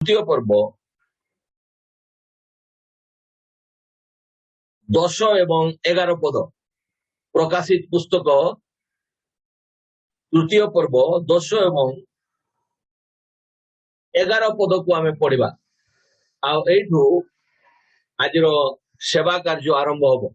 तृतीय पर्व 10 एवं 11 पद प्रकाशित पुस्तक तृतीय पर्व 10 एवं 11 पद को आमे पढ़िबा आ एठू आजिर सेवा कार्य आरंभ होबो।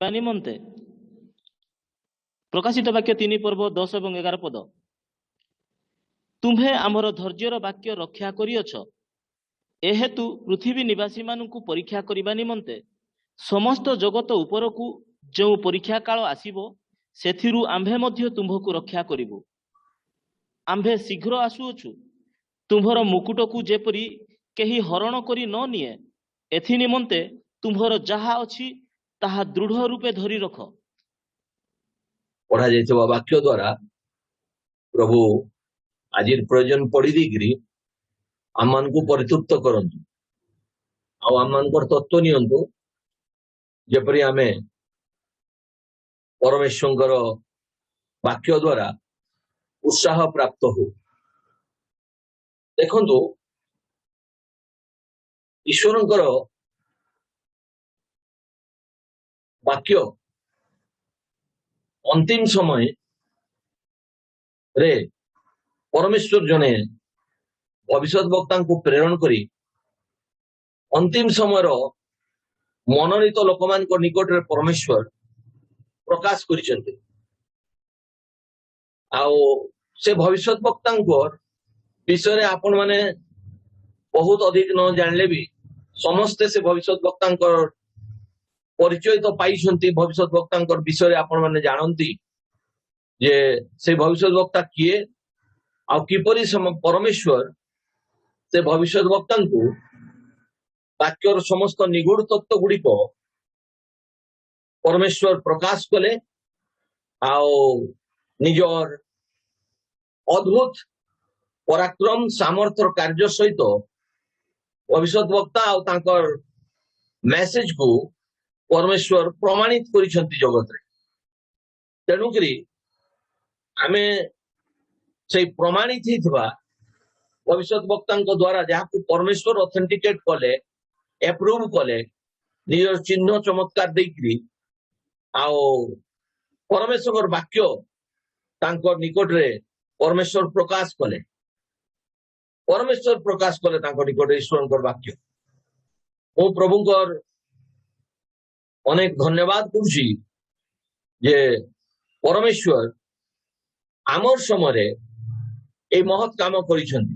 निमंते प्रकाशित वाक्य 3 पर्व 10 एवं 11 पद तुम्हे आमर धैर्यर वाक्य रक्षा करियछ एहेतु पृथ्वी निवासी मानकु परीक्षा करिबा निमंते समस्त जगत उपरकू जो परीक्षा काल आसीबो सेथिरु आम्भे मध्य तुम्भकु रक्षा करिबो। आम्भे शीघ्र आसुअछु तुम्भर मुकुटकू जेपरी केही हरण करी न निए एथि निमंते तुम्भर जहा अछि ताहा दृढ़ रूपे धरी रख। पढ़ा जाइछबा वाक्य द्वारा प्रभु आज प्रयोजन पड़ी दी आम को परितृप्त करंतु आम तत्व नियंतु जेपरी आमे परमेश्वर वाक्य द्वारा उत्साह प्राप्त हो। देखंतु ईश्वरंकर वाक्य अंतिम समय रे परमेश्वर जने भविष्य वक्ता को प्रेरण करी अंतिम समय मनोनीत लोक मान निकट रे परमेश्वर प्रकाश करिसेंते। से भविष्य वक्ता विषय रे आपण माने बहुत अधिक न जानले भी समस्ते से भविष्य वक्ता परिचय तो पाई भविष्य वक्ता विषय आपण माने जानती जे से भविष्य वक्ता किए आ किपरि परमेश्वर से भविष्य वक्ता को वाक्यर समस्त निगूढ़ तत्व गुड़िक परमेश्वर प्रकाश कले निजर अद्भुत पराक्रम सामर्थ्य कार्य सहित भविष्य वक्ता और मेसेज को परमेश्वर प्रमाणित करिसेंती जगत रे। तेणुकरी आमे से प्रमाणित हितबा भविष्य वक्ता द्वारा जहाँ परमेश्वर ऑथेंटिकेट कले एप्रूव कले निजर चिन्ह चमत्कार देकरी परमेश्वर वाक्य तांकर निकट रे परमेश्वर प्रकाश कले तांकर निकट ईश्वर वाक्य मो प्रभुंकर अनेक धन्यवाद करुछि जे परमेश्वर आमर समय ए महत काम करिसेंती।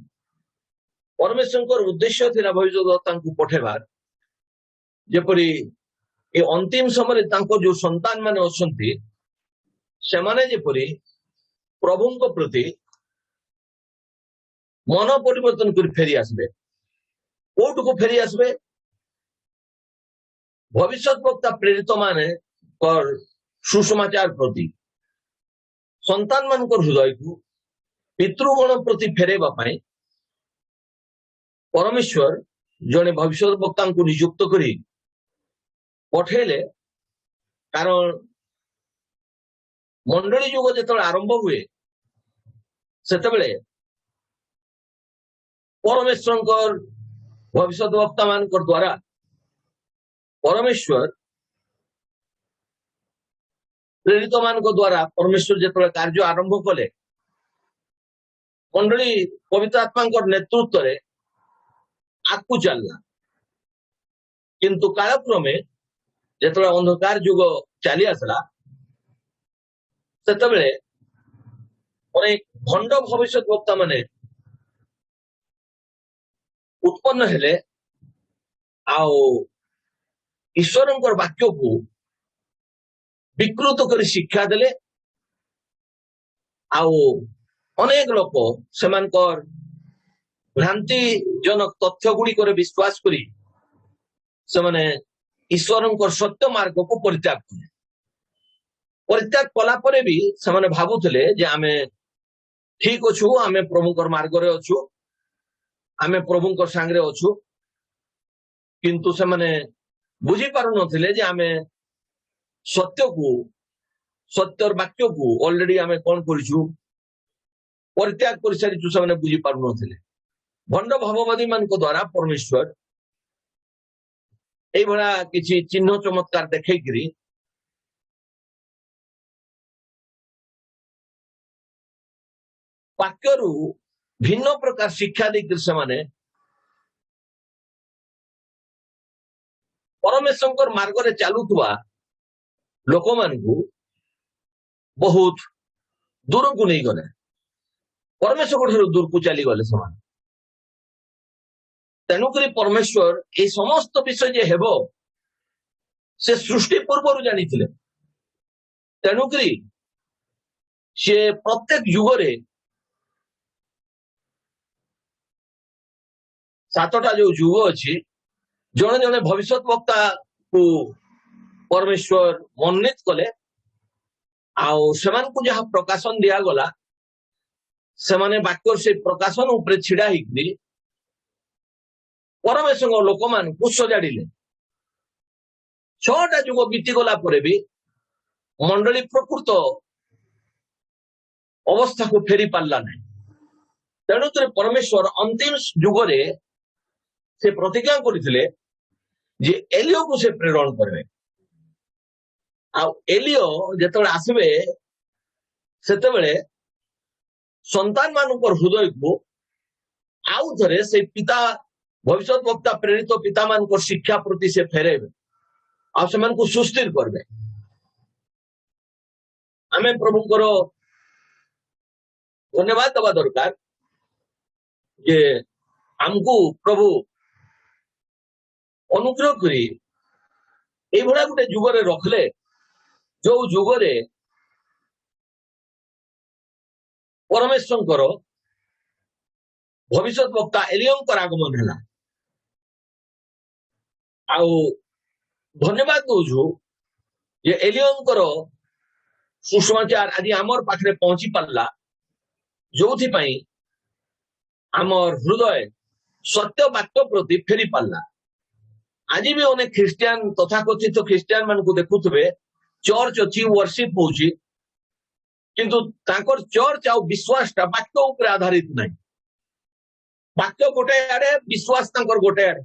परमेश्वर उद्देश्य थिला भविष्य वक्ता को पठेबार जेपरी ए अंतिम समय जो संतान माने अछंती से माने जेपरी प्रभुंक प्रति मन परिवर्तन कर फेरी आसबे। कोट को फेरी आसबे भविष्य वक्ता प्रेरित माने कर सुसमाचार प्रति संतान मान हृदय को पितृगण प्रति फेरेबा पाई परमेश्वर जने भविष्य वक्ता को नियुक्त करी पठेले। कारण मंडली युग जो आरंभ हुए सेतेबेले परमेश्वर भविष्य वक्ता मान द्वारा परमेश्वर प्रेरित मान द्वारा परमेश्वर जो कार्य आरंभ कले मंडली पवित्र आत्मा नेतृत्व रे आगू चलना किंतु कालक्रमे जो अंधकार युग चली आसला सेतेबेले अनेक भंड भविष्य वक्ता माने उत्पन्न हेले ईश्वरंकर वाक्य को विकृत कर शिक्षा देले अनेक लोक सेमानकर भ्रांतिजनक तथ्य गुड़िक विश्वास करी से माने ईश्वरंकर सत्य मार्ग को परित्याग कले। परित्याग कला परे भी से माने भाबुथले जे आमे ठीक अच्छु आमे प्रभुकर मार्ग रे अच्छु आमे प्रभुकर सांगरे अच्छु किंतु से माने बुझी पारु नथिले जे आमे सत्य को सत्यर वाक्य को ऑलरेडी आमे कोन करिछु परित्याग कर सारिछु से माने बुझी पारु नथिले भंड भाववादी मान को द्वारा परमेश्वर एई भला किछि चिन्ह चमत्कार देखैकरी वाक्यरू भिन्न प्रकार शिक्षा देकर से माने परमेश्वर मार्ग रे चालुथुआ लोक मानकू बहुत दूर को नहीं गले परमेश्वर ठारू दूर को चली गले समान तेणुकरी परमेश्वर ये समस्त विषय जे हेबो से सृष्टि पूर्व जानी तेणुकरी से प्रत्येक युगरे सातटा जो युग अच्छी जड़े जड़े भविष्य वक्ता को परमेश्वर मनोनीत कले को जहाँ प्रकाशन दिया गला से माने वाक्य से प्रकाशन उपरे छिड़ा हिकरी परमेश्वर लोक मान को सजाड़िले 6टा युग बीती गला परे भी मंडली प्रकृत अवस्था को फेरी पारला नहीं तेणुकर परमेश्वर अंतिम युगरे से प्रतिज्ञा करथिले जे एलियो को से प्रेरण करबे आ एलियो जेतबे आसबे सेतबेले संतान मानकर हृदय को आउ थरे से पिता भविष्य वक्ता प्रेरित पिता मानकर शिक्षा प्रति से फेरेबे आ से मान को सुस्थिर करबे आमे प्रभुकर धन्यवाद दबा दरकार जे हमको प्रभु अनुग्रह करी ए भला गुटे जुगरे रखले जो जुगरे परमेश्वर भविष्य वक्ता एलियंकर आगमन है आउ धन्यवाद दौछु जे एलियंकर सुसमाचार आज आमर पाखरे पहुंची पारला जो आमर हृदय सत्य वाक्य प्रति फेरी पारला आज भी अनेक ख्रिस्टियान तथाकथित ख्रिस्टियान मान को देखुवे चर्च अच्छी वर्शिप होची किंतु तांकर चर्च आ विश्वास टा वाक्य ऊपर आधारित नहीं वाक्य गोटे आड़े विश्वास तांकर गोटे आड़े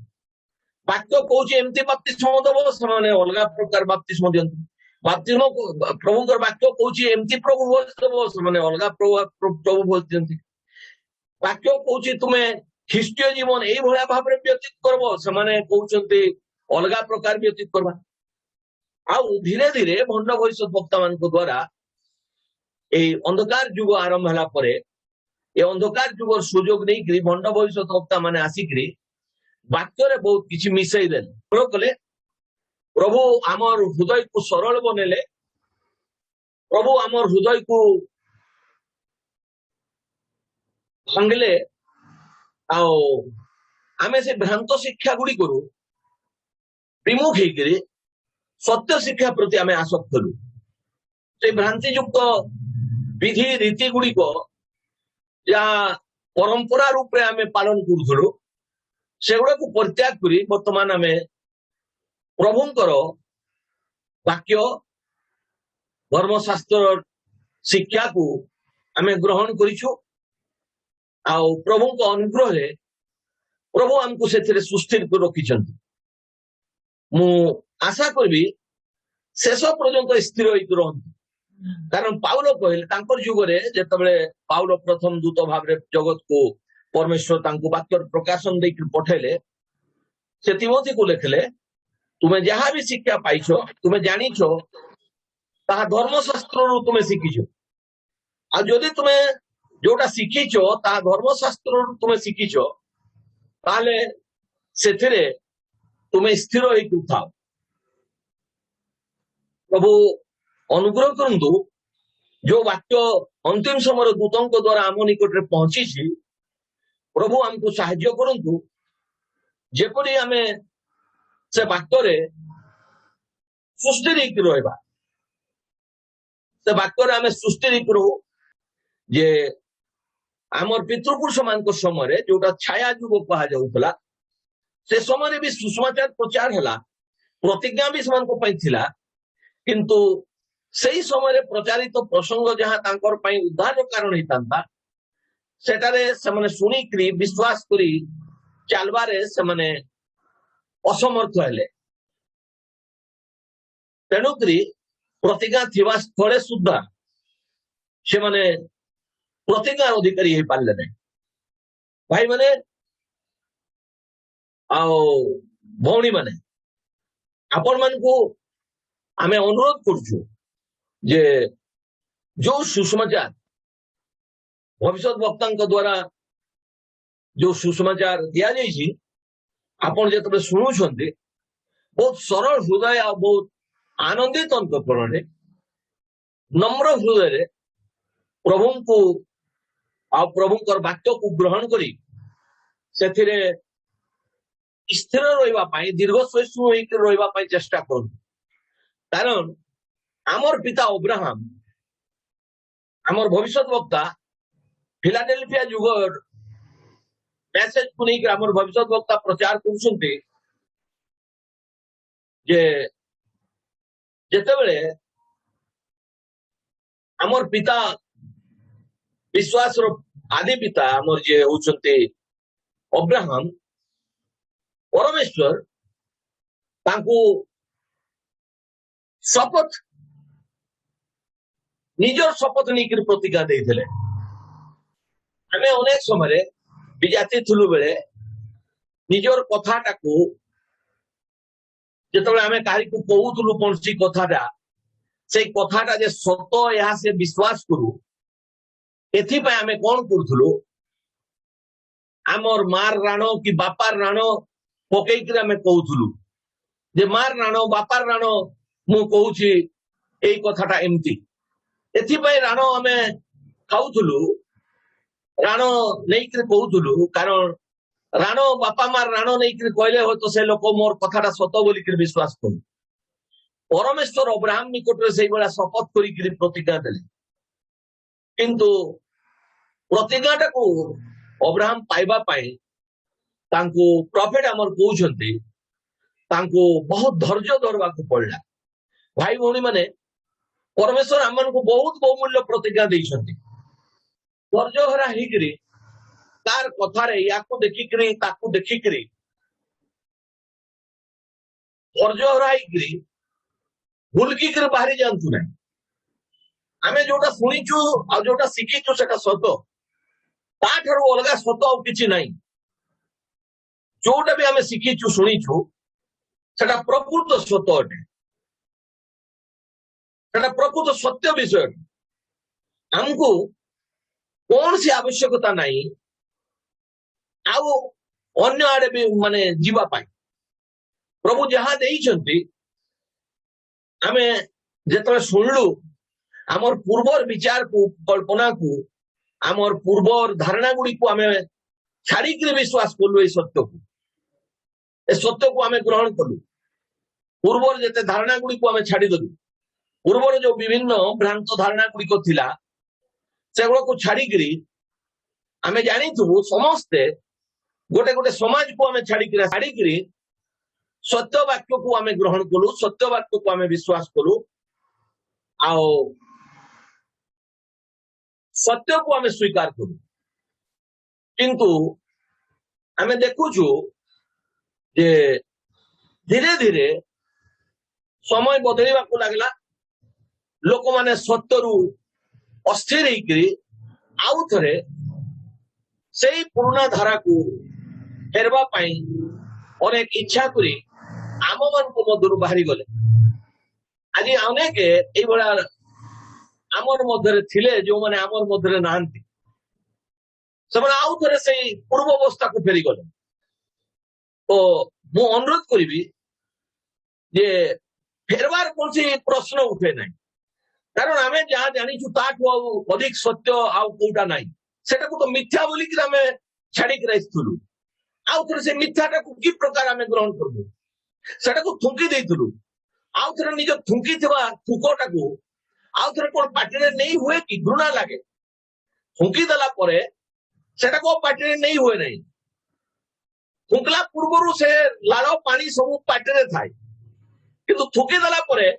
वाक्य कहूँ एमती बाप्तिस्म दब से अलग प्रकार बाप्तिस्म दियंती बाप्तिस्म प्रभुकर वाक्य कहूँ एमती प्रभु भोज दब से अलग प्रभु भोज दियंती वाक्य कहूँ तुम्हें ख्रीष्टीय जीवन यही भाया भाव व्यतीत करब से कहते अलग प्रकार व्यतीत करवा आउ धीरे धीरे भंड भविष्य वक्ता मान द्वारा ये अंधकार युग आरंभ होला परे ये अंधकार युगर सुजोग नहीं भंड भविष्य वक्ता माने आसिक वाक्य बहुत किसी मिसई देले कले प्रभु आमर हृदय को सरल बनेले प्रभु आमर हृदय को भांगले आमे से भ्रांत शिक्षा गुड़ी करू विमुख होकर सत्य शिक्षा प्रति आमे आसक्त कलु से भ्रांति युक्त विधि रीति गुड़िक जहाँ परंपरा रूप में आमे पालन करूँ से गुड़ा को परित्याग करी वर्तमान आमे प्रभुंकर वाक्य धर्मशास्त्र शिक्षा को आमे ग्रहण करिछु आउ प्रभु को अनुग्रह रे प्रभु हमको से सुस्थिर कर रखिछंती मु आशा करबी शेष पर्यंत स्थिर होइक रहंती कारण पाउल कहले तांकर युगरे जेतबेले पाउल प्रथम दूत भाव रे जगत को परमेश्वर तांको वाक्य प्रकाशन देकर पठेले से तिमोथी को लिखले तुम्हें जहाँ भी शिक्षा पाइछ तुम्हें जानिछ ताहा धर्मशास्त्र रु तुम्हें शिखिछ आ जदि तुम्हें जोटा शिखिछ ताहा धर्मशास्त्र रु तुम्हें शिखिछ ताले सेथिरे तुम्हें स्थिर होइक थाओ प्रभु अनुग्रह करंतु जो वाक्य अंतिम समय दूतों द्वारा आम निकट रे पहुंची प्रभु हमको साहाय्य करंतु जेपरी आमे से वाक्य रे सुस्थिर रहिबा से वाक्य रे आमे सुस्थिर रहू जे आमर पितृपुरुष मान समय जोटा छाया युग कह जाऊला से समय भी सुसमाचार प्रचार है प्रतिज्ञा भी से किंतु सही समय प्रचारित प्रसंग जहाँ तांकर पई उद्धार कारण होता सेटारे से शुणिकी विश्वास करी चलबारे से असमर्थ हेले तेणुकरी प्रतिज्ञा थिबा स्थले सुद्धा से माने प्रतिज्ञार अधिकारी हो पारे नहीं भाई माने भौणी माने आपण मान को आमे अनुरोध करछु जे जो सुसमाचार भविष्य वक्ता द्वारा जो सुसमाचार दिया जाइए आपण जेतबे सुनुछन्ते बहुत सरल हृदय और बहुत आनंदित अंतःकरण नम्र हृदय प्रभु को आ प्रभुकर वाक्य को ग्रहण करी सेथिरे स्थिर रहिबा पाई दीर्घ सहिष्णु होइके रहिबा पाई चेष्टा करू कारण आमर पिता अब्राहम आमर भविष्य वक्ता फिलाडेल्फिया युगर मेसेज को लेकर आमर भविष्य वक्ता प्रचार करुछन्ते जे जेतेबेले आमर पिता विश्वास आदि पिता आमर जे होचन्ते अब्राहम परमेश्वर तांको शपथ निजर शपथ नहीं प्रतिज्ञा देइथिले आमे अनेक समय विजाति थिलु बेले निजर कथाटा को जेतबेले आमे काहे को कहउथुलु कोनसी कथाटा से कथाटा जे सत या से विश्वास करू एथि पे आमे कोन करथुलु आमर मार राणो कि बापार राणो पकई के आमे कहउथुलु जे मार राणो बापार राणो मु कहूची एई कथाटा एमती एथि पे राणो आमे खाउथुलु राणो नहीं कहूथुलु कारण राणो बापा मार राणो नहीं कहले हो तो से लोक मोर कथाटा सत बोली विश्वास करू परमेश्वर अब्राहम निकट से शपथ करी प्रतिज्ञा देले किंतु प्रतिज्ञाटा को अब्राहम पाइबा पाई तांको प्रॉफिट आमर कहउछन्ते तांको बहुत धैर्य धरबा को पड़ला भाई भौणी माने परमेश्वर आमन को बहुत बहुमूल्य प्रतिज्ञा देइछन्ते धैर्य हरा हिकरी तार कथारे याको देखिकरी ताको देखिकरी धैर्य हरा हिकरी भूलकी कर बाहरी जानतु नहीं आमे जोटा सुनिचु आ जोटा शिखिचु सेटा सत ताठारु अलगा सत आ किछि नहीं जोटा भी आमे शिखिचु सुनिचु सेटा प्रकृत सत अटे सेटा प्रकृत सत्य विषय हमको कौन सी आवश्यकता नहीं आउ अन्य आड़े भी माने जीवा पाई प्रभु जहाँ देइछन्ति आमे जेतबे सुनलु आमर पूर्वर विचार को कल्पना को आमर पूर्वर धारणा गुड़ी को आमे छाड़ी के विश्वास कलु ए सत्य को आमे ग्रहण कलु पूर्वर जेते धारणा गुड़ी को आमे छाड़ी दलु पूर्वर जो विभिन्न भ्रांत धारणा गुड़ी को थिला सेगुड़ा को छाड़ी करी आमे जानी थु समस्ते गोटे गोटे समाज को आमे छाड़ी करी सत्य वाक्य को आमे ग्रहण कलु सत्य वाक्य को आमे विश्वास कलु आओ सत्य को आमे स्वीकार करू किंतु आमे देखुछु जे धीरे धीरे समय बदलिबा को लागला लोक माने सत्यरु अस्थिर होइकरी आउ थरे सेई पुराना धारा को फेरबा पाई अनेक इच्छा करी आम मान को मधुर बाहरी गले आज अनेक एई बड़ा आमर मध्य थिले जो माने आमर मध्य नांती से आउ थे से पूर्व अवस्था को फेरी गले तो मु अनुरोध करी जे फेरबार कौन सी प्रश्न उठे ना कारण आम जहाँ जानीचु ताठू अधिक सत्य आउ कोटा ना सेटा को तो मिथ्या बोली आमे छाड़ी रहीलु आउ थे से मिथ्याटा को कि प्रकार आमे ग्रहण करबु सेटा को थुंकी देइथुलु आउ थे निज थुंकी थिबा थुकोटा को आउ थे कोन पार्टी नहीं हुए कि घृणा लगे थुंकी देला परे सेटा को पार्टी नहीं हुए नहीं थुकला पूर्व से लाल पानी सब पार्टी थाए किंतु थुकी देला परे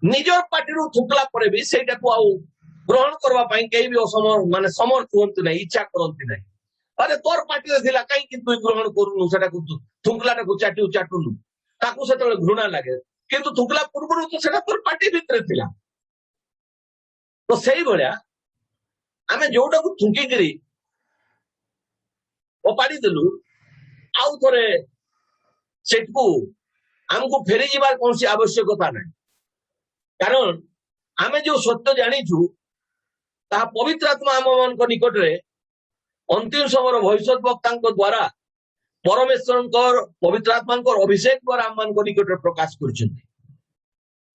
निजर पार्टी थुकला परे भी सेटा को आउ ग्रहण करबा पई केही भी असम माने समर्थ होंतु नहीं इच्छा करंती नहीं अरे तोर पार्टी रे थिला काई कि तू ग्रहण करूनु सेटा को थुकलाटा को चाटुनु ताकू सेतले घृणा लागे किंतु थुकला पूर्व तो सेटा तोर पार्टी भितर थिला तो सही भलिया आमे जोटा को थुकी करी ओपाड़ी देलु आउ थोरे सेटकू हमको फेरी जीवार कौन सी आवश्यकता नहीं कारण आमे जो सत्य जानिछु ता पवित्र आत्मा आम मान निकट रे अंतिम समय भविष्य वक्ता द्वारा परमेश्वर पवित्र आत्मा अभिषेक द्वारा आम मान निकट रे प्रकाश करछन्ति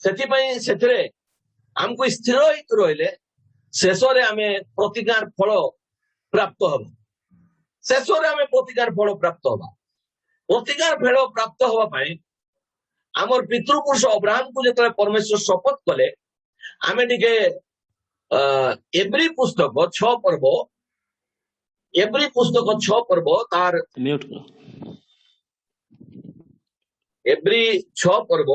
सेथिपई सेथरे हमको स्थिर होइत रहिले शेषरे आमे प्रतिज्ञार फल प्राप्त हबा शेषरे आमे प्रतिज्ञार फल प्राप्त हबा प्रतिज्ञार फल प्राप्त हबा पई आमर पितृपुरुष अब्राहम को जतले परमेश्वर शपथ कले आमे टिके एब्री पुस्तक 6 पर्व एब्री पुस्तक 6 पर्व तार म्यूट करो एब्री 6 पर्व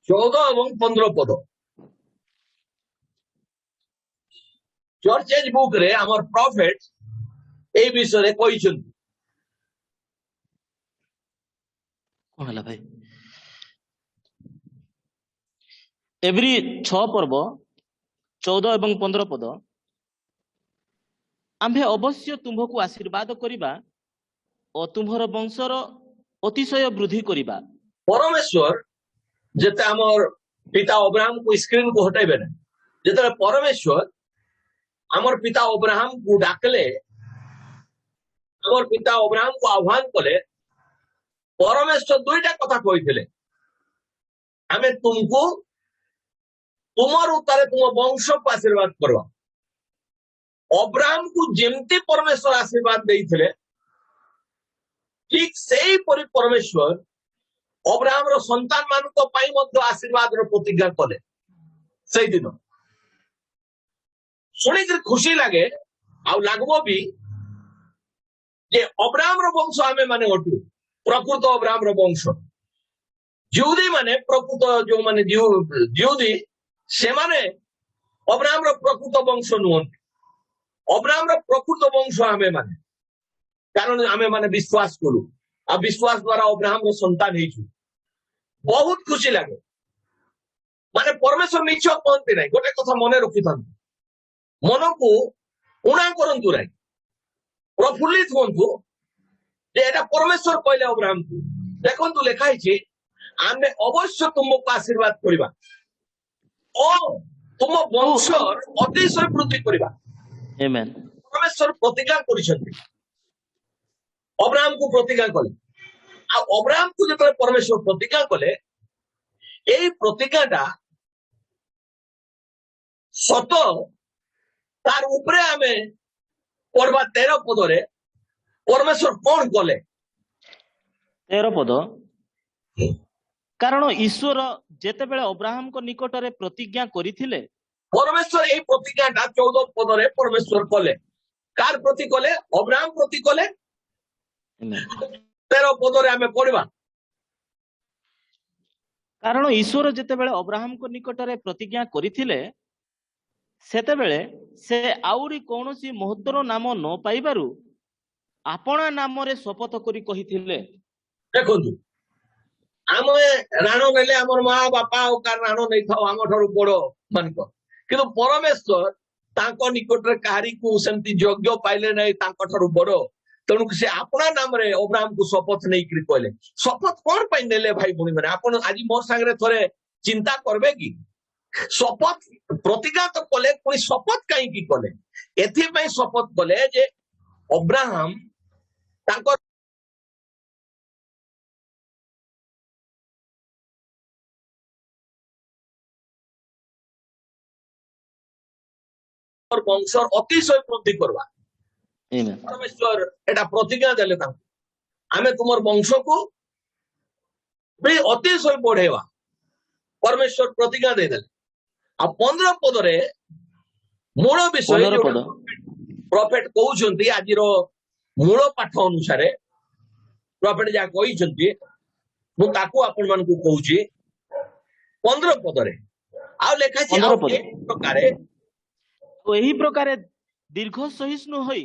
चौदह और 15 पद चर्च एज बुक रे हमर प्रॉफिट ए विषय रे कहिसंती कौन हला भाई एवरी 6 पर्व 14 एवं 15 पद आम्भे अवश्य तुम्हको आशीर्वाद करिबा और तुम्हर वंशर अतिशय वृद्धि करिबा परमेश्वर जेते हमर पिता अब्राहम को स्क्रीन को हटाइबे ना जेते परमेश्वर हमर पिता अब्राहम को डाकले हमर पिता अब्राहम को आह्वान कले परमेश्वर दुईटा कथा कहिथिले हमें तुमको तुमर उतारे तुम वंश को आशीर्वाद करवा अब्राहम को जेमती परमेश्वर आशीर्वाद देइथिले ठीक सेही परि परमेश्वर अब्राहम रो संतान मानको पाई मध्य आशीर्वाद रो प्रतिज्ञा कले सही दिन सुनी कर खुशी लागे आ लागबो भी जे अब्राहम रो वंश आमे माने अटु प्रकृत अब्राहम रो वंश जिहुदी माने प्रकृत जो माने जिहुदी से माने अब्राहम रो प्रकृत वंश नुहंती अब्राहम रो प्रकृत वंश आमे माने कारण आमे माने विश्वास करू आ विश्वास द्वारा अब्राहम रो संतान हेछु बहुत खुशी लागे माने परमेश्वर मिछ कहते नहीं गोटे कथा मने रखिथांतु मन को उणा करंतु नहीं प्रफुल्लित होंतु जे एटा परमेश्वर कहले अब्राहम को देखंतु लेखा हिची आमे अवश्य तुमको आशीर्वाद करिबा ओ तुम वंशर अतिशय वृद्धि करिबा आमेन परमेश्वर प्रतिज्ञा करिसंती अब्राहम को प्रतिज्ञा कले आ अब्राहम को जतले परमेश्वर प्रतिज्ञा कले एई प्रतिज्ञाटा सत तार उपरे आमे पढ़वा 13 पदरे परमेश्वर कौन कले 13 पद कारण ईश्वर जेतेबेले अब्राहम को निकटरे प्रतिज्ञा करिथिले परमेश्वर एई प्रतिज्ञाटा 14 पदरे परमेश्वर कले कार प्रति कले अब्राहम प्रति कले 13 पदरे आमे पढ़वा कारण ईश्वर जेतेबेले अब्राहम को निकटरे प्रतिज्ञा करिथिले सेतेबेले से आउरी कोनोसी महत्तर नाम न पाइबारु आपणा नाम रे शपथ करी कहिथिले देखंतु आमे राणो नेले हमर मां बापा ओ कार राणो नै थाओ हम ठरु बडो मानको किंतु परमेश्वर तांको निकटरे काहारी को सेमति योग्य पाइले नै तांको ठरु बडो तेणु से अपना नाम रे अब्राहम को शपथ नहीं करी कहले शपथ कौन पाई नेले भाई भणी माने आपण आज मोर संगे थोरे चिंता करबे कि शपथ प्रतिज्ञा तो कले कोई शपथ काई की कले एथि पई शपथ कले जे अब्राहम तांको वंशर अतिशय वृद्धि करवा Amen. परमेश्वर एटा प्रतिज्ञा देले आमे तुमर वंश को भी अतिशय बढ़ेवा परमेश्वर प्रतिज्ञा दे देले आ 15 पदरे मूल विषय 15 पद प्रॉफिट कहउछंती आजिरो मूल पाठ अनुसार प्रॉफिट जा कहिछंती मु ताकू आपण मन को कहउची 15 पदरे आ लेखा छी 15 पद प्रकारे तो यही प्रकार दीर्घ सहिष्णु होई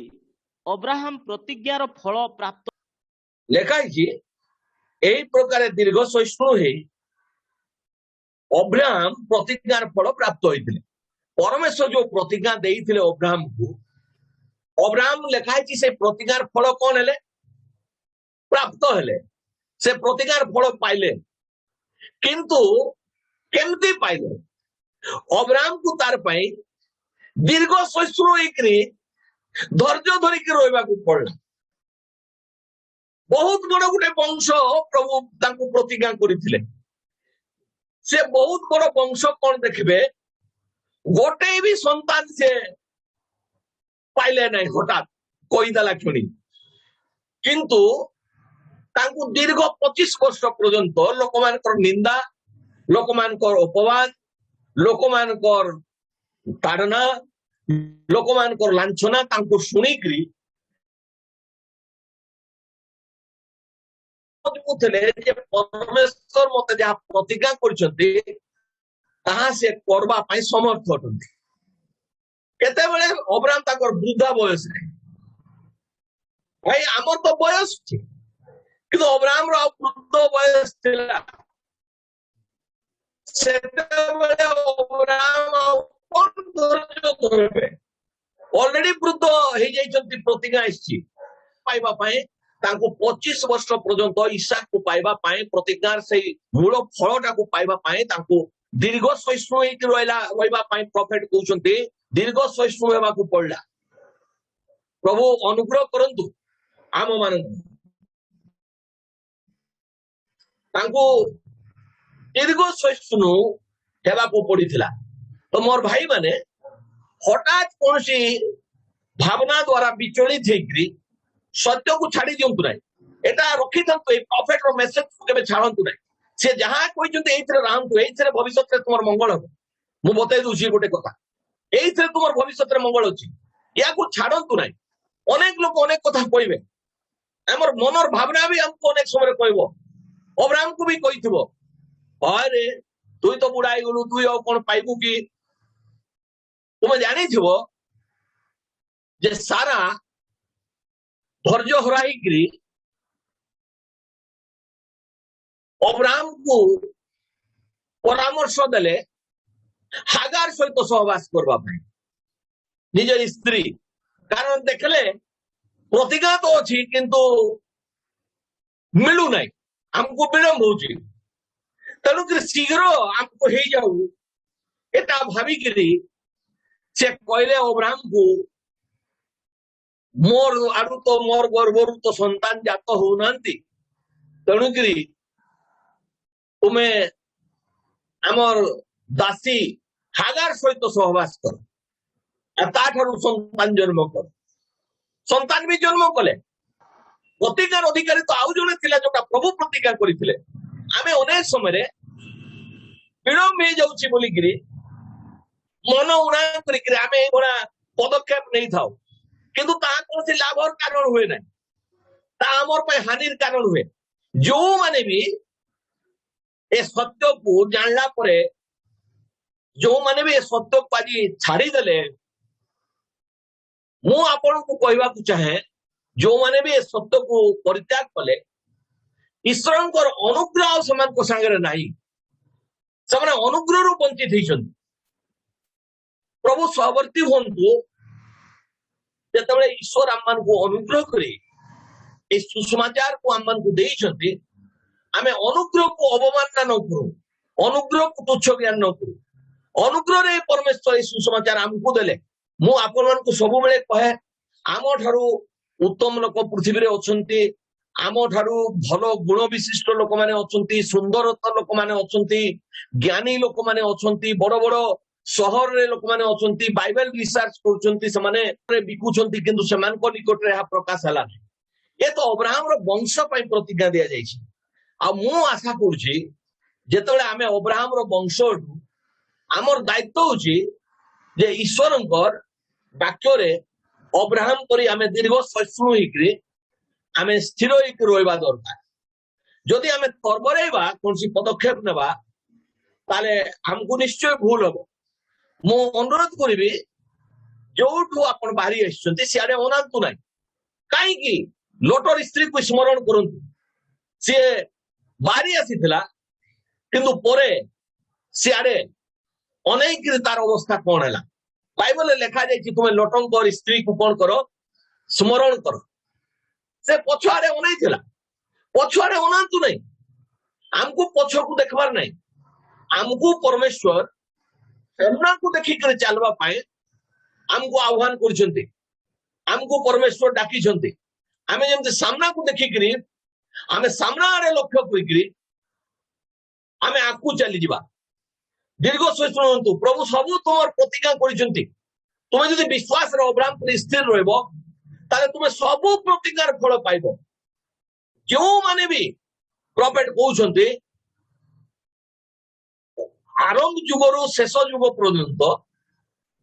अब्राहम प्रतिज्ञार फल प्राप्त लेखा छी एही प्रकारे दीर्घ सहिष्णु हे अब्राहम प्रतिज्ञार फल प्राप्त होइतिले परमेश्वर जो प्रतिज्ञा देइथिले अब्राहम को अब्राहम लेखा छी से प्रतिज्ञार फल कोन हेले प्राप्त हेले से प्रतिज्ञार फल पाइले किंतु केमती पाइले अब्राहम को तार पाई दीर्घ सहिष्णु होइकरी धैर्य धरिक रहबा को पड़ला बहुत बड़ गुटे वंश प्रभु तांको प्रतिज्ञा करिथिले से बहुत बड़ वंश कौन देखिबे गोटे भी संतान से पाइले नहीं हठात कहीदेला क्षणी किंतु तांको दीर्घ 25 वर्ष पर्यंत लोक मानकर निंदा लोक मानकर अपवाद लोक मानकर ताड़ना लोक मानकर लांछना तांको सुनिकरी परमेश्वर मते जहाँ प्रतिज्ञा करछंती ताहा से करबा पाई समर्थ अटंती केते बेले अब्राहम ताकर वृद्धा बयस रे भाई हमर तो बयस छी किंतु अब्राहम रो वृद्ध बयस थिला सेते बेले अब्राहम कोन धैर्य धरबे ऑलरेडी वृद्ध हे जाइछंती प्रतिज्ञा आछि पाइबा पाई तांको 25 वर्ष पर्यंत ईसाक को पाइबा पाए प्रतिज्ञार से मूल फलटा को पाइबा पाए तांको दीर्घ सहिष्णु होइकि रहबा पाए प्रॉफिट कहउछंती दीर्घ सहिष्णु हेबा को पड़ला प्रभु अनुग्रह करंतु आम मानन तांको दीर्घ सहिष्णु हेबा को पड़िथिला तो मोर भाई माने हठात कोनसी भावना द्वारा विचलित हेकरी सत्य को छाड़ी दिंतु ना एटा रखी था प्रॉफिट रो मेसेज को केबे छाड़ंतु ना से जहां कोई जंते एथरे रामतु एथरे भविष्यत रे तुमर मंगल हो मु बतै दूची गोटे कथा एथरे तुमर भविष्यत रे मंगल अछि या को छाड़ंतु ना अनेक लोग अनेक कथा कहिबे हमर मनर भावना भी हमको अनेक समय कहबो अब्राहम को भी कहिथिबो अरे तुई तो बुढ़ाई गलु तुई और कोन पाइबु की तुम जानि थिबो जे सारा धैर्य हराइकरी अब्राहम को परामर्श देले हागार सहित सहवास करबा पाई निजर स्त्री कारण देखले प्रतिज्ञा तो अछि किंतु मिलू नहीं हमको विलंब होची तेणुक शीघ्र हमको हे जाऊ एटा भाविकरी से कहले अब्राहम को मोर आडू तो मोर गर्भरु तो संतान जात होउनांती तेणुकरी तुम्हें आमर दासी हागार सहित सहवास कर ताठारु संतान जन्म कर संतान भी जन्म कले प्रतिज्ञार अधिकारी तो आउ जने थिला जोटा प्रभु प्रतिज्ञा करिथिले आमे अनेक समय विलंब हे जाउची बोलिकरी मन उड़ा करिकरी आमे ए बडा पदक्षेप नहीं थाउ किंतु ताहा कौन से लाभर कारण हुए ना ता हमर पे हानिर कारण हुए जो माने भी ए सत्य को जानला परे जो माने भी ए सत्य को आज छाड़ी देले मु आपण को कहबा को चाहे जो माने भी ए सत्य को परित्याग कले ईश्वरंकर अनुग्रह समान को संगे नाही समान अनुग्रह रु वंचित होइछन प्रभु सहवर्ती होंतु जेतबेले ईश्वर आम को अनुग्रह करे ए सुसमाचार को आम को देइछंती आमे अनुग्रह को अवमानना न करू अनुग्रह को तुच्छ ज्ञान न करू अनुग्रह रे परमेश्वर ए सुसमाचार हमको देले मु आपन मन को सब बेले कहे आम ठारू उत्तम लोक पृथ्वी रे अछंती आम ठारू भलो गुण विशिष्ट लोक माने अछंती सुंदरता लोक माने अछंती ज्ञानी लोक माने अछंती बड़ बड़ सहर रे लोक माने अछंती बाइबल रिसर्च करछंती से माने बिकुछंती किंतु सेमान को निकट रे प्रकाश हला ए तो अब्राहम रो वंश पई प्रतिज्ञा दिया जायछि आ मु आशा करछि जेतले आमे अब्राहम रो वंश हमर दायित्व होछि जे ईश्वरंकर वाक्य रे अब्राहम करी आमे दीर्घ सहिष्णु हिकरी आमे स्थिर हिक रहबा दरकार जदि आमे तरबरेबा कोनसी पदक्षेप नेबा ताले हमको निश्चय भूल हबो मु अनुरोध करिबी जोठू आपण बाहरी आछंती सियाडे ओनांतु नाही काई की लोटर स्त्री को स्मरण करंतु से बाहरी आसीथिला किंतु परे सियाडे अनेक तार अवस्था कोन हैला बाइबल लिखा जायछि तुमे लोटंकर स्त्री को कोन करो स्मरण करो से पछुआरे ओनाइथिला पछुआरे ओनांतु नाही हमको पछो को देखबार नाही हमको परमेश्वर सामना को देखिक चलवा पाए हमको आह्वान करछंती हमको परमेश्वर डाकी छंती आमे जेमते सामना को देखिकरी आमे सामना रे लक्ष्य करिकरी आमे आकु चली जिबा दीर्घ सहिष्णु प्रभु सबु तुमर प्रतिज्ञा करिछंती तुमे जदि विश्वास रे अब्राहम पर स्थिर रहबो ताले तुमे सबु प्रतिज्ञार फल पाइबो जो माने भी प्रॉफिट कहउछंती आरंभ जुगरु शेष जुग पर्यंत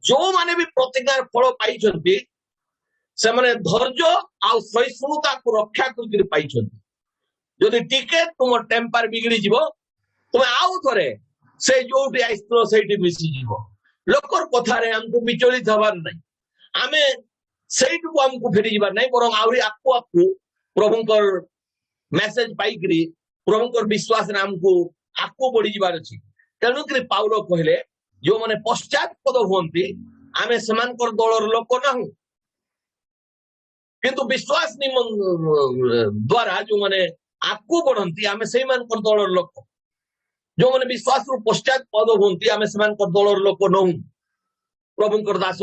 जो माने भी प्रतिज्ञार फल पाइछंती से माने धैर्य आ सहिष्णुता को रक्षा करके पाइछंती जदि टिके तुम टेम्पर बिगड़ी जीवो तुम आउ थरे से जोटी आइस्तो सेठी मिसी जीवो लोकर कथारे हमको विचलित हबार नै आमे सेठ को हमको फेरी जीवार नै बरं आउरी आकु आकु प्रभुकर मेसेज पाइकरी प्रभुकर विश्वास रे हमको आकु बढ़ी जीवार अछि तेणुकरी पाउलो कहले जो माने पश्चात्पद हुअन्ति आमे समानकर दलर लोक नाहु किंतु विश्वास द्वारा जो माने आकु बढ़ंती आमे सेही मानकर दलर लोक जो माने विश्वास रु पश्चात्पद हुअन्ति आमे समानकर दलर लोक नहु प्रभुकर दास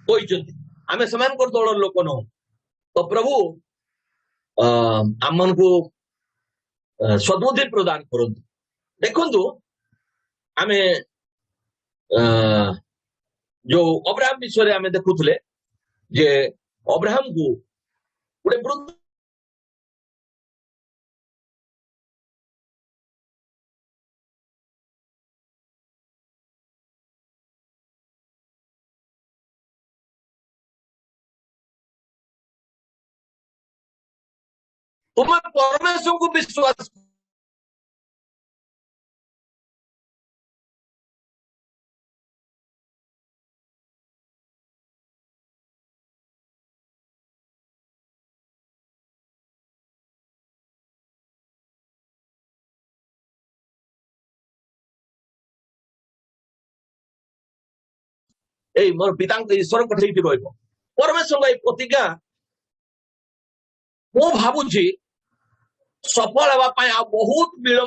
कहिचंती आमे समानकर दलर लोक नहु तो प्रभु आमन को सद्बुद्धि प्रदान करंतु देखंतु आमे जो अब्राहम विषय आमे देखुथले जे अब्राहम को गोटे वृद्ध तुम्हें परमेश्वर को विश्वास मोर पिता ईश्वर पठे परमेश्वर प्रतिज्ञा मु भावुची सफल हवा बहुत विलंब